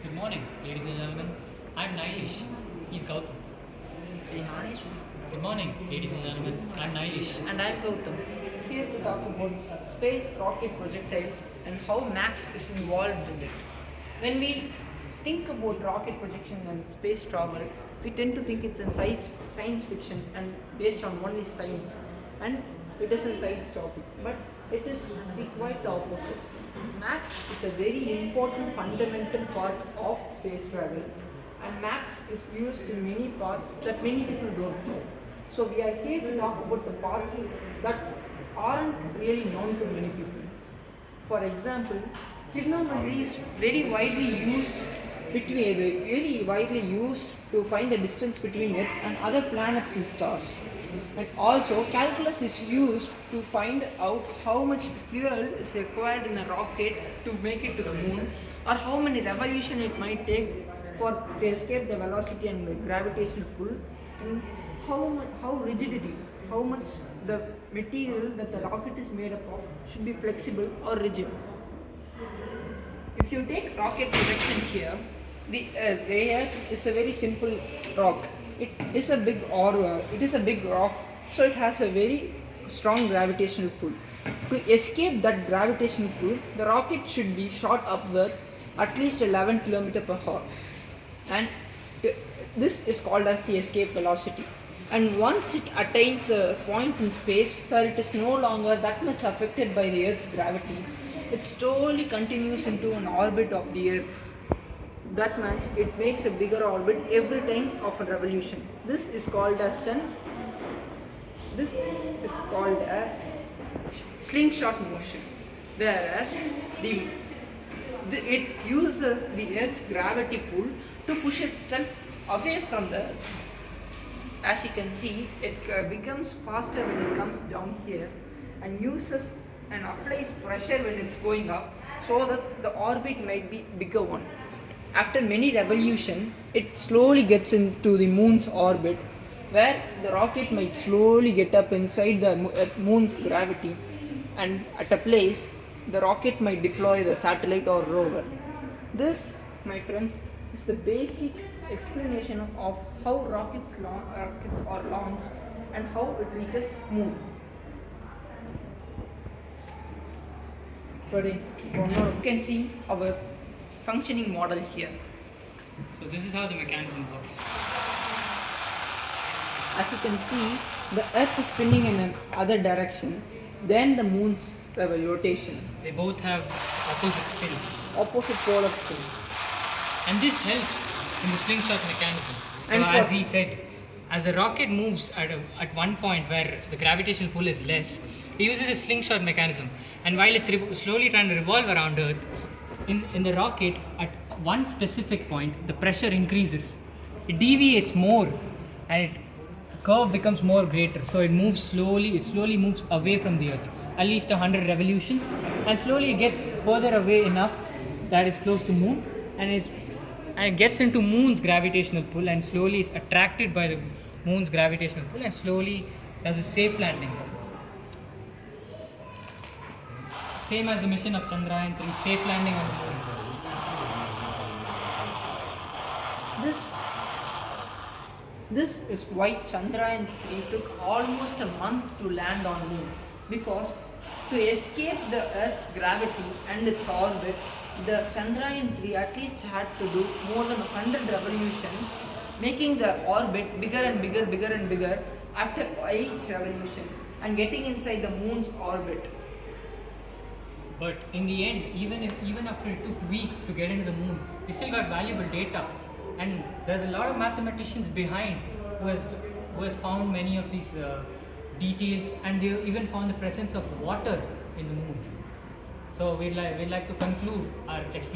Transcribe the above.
Good morning, ladies and gentlemen. I'm Nailish. He's Gautam. Good morning, ladies and gentlemen. I'm Nailish. And I'm Gautam. Here to talk about space rocket projectiles and how Max is involved in it. When we think about rocket projection and space travel, we tend to think it's in science fiction and based on only science, and it is a science topic. But it is quite the opposite. Max is a very important fundamental part of space travel, and Max is used in many parts that many people don't know. So we are here to talk about the parts that aren't really known to many people. For example, trigonometry is very widely used to find the distance between Earth and other planets and stars. And also, calculus is used to find out how much fuel is required in a rocket to make it to the moon, or how many revolutions it might take to escape the velocity and the gravitational pull, and how rigidity, how much the material that the rocket is made up of should be flexible or rigid. If you take rocket projection here, the Earth is a very simple rock. It is a big rock, so it has a very strong gravitational pull. To escape that gravitational pull, the rocket should be shot upwards at least 11 km per hour, and this is called as the escape velocity. And once it attains a point in space where it is no longer that much affected by the Earth's gravity, it slowly continues into an orbit of the Earth. That much it makes a bigger orbit every time of a revolution. This is called as slingshot motion, whereas it uses the Earth's gravity pull to push itself away from the Earth. As you can see, it becomes faster when it comes down here, and uses and applies pressure when it's going up, so that the orbit might be bigger one. After many revolutions, it slowly gets into the moon's orbit, where the rocket might slowly get up inside the moon's gravity, and at a place the rocket might deploy the satellite or rover. This, my friends, is the basic explanation of how rockets are launched and how it reaches moon. Today, you can see our functioning model here. So this is how the mechanism works. As you can see, the Earth is spinning in another direction than the moon's rotation. They both have Opposite polar spins. and this helps in the slingshot mechanism. So And as for- he said, as a rocket moves at one point where the gravitational pull is less, he uses a slingshot mechanism, and while it's slowly trying to revolve around Earth, in the rocket at one specific point the pressure increases, it deviates more, and the curve becomes more greater, so it slowly moves away from the Earth at least 100 revolutions, and slowly it gets further away enough that it's close to moon, and it gets into moon's gravitational pull, and slowly is attracted by the moon's gravitational pull, and slowly does a safe landing. Same as the mission of Chandrayaan-3, safe landing on the moon. This is why Chandrayaan-3 took almost a month to land on moon, because to escape the Earth's gravity and its orbit, the Chandrayaan-3 at least had to do more than 100 revolutions, making the orbit bigger and bigger after each revolution, and getting inside the moon's orbit. But in the end, even after it took weeks to get into the moon, we still got valuable data. And there's a lot of mathematicians behind who has found many of these details, and they even found the presence of water in the moon. So we'd like to conclude our explanation.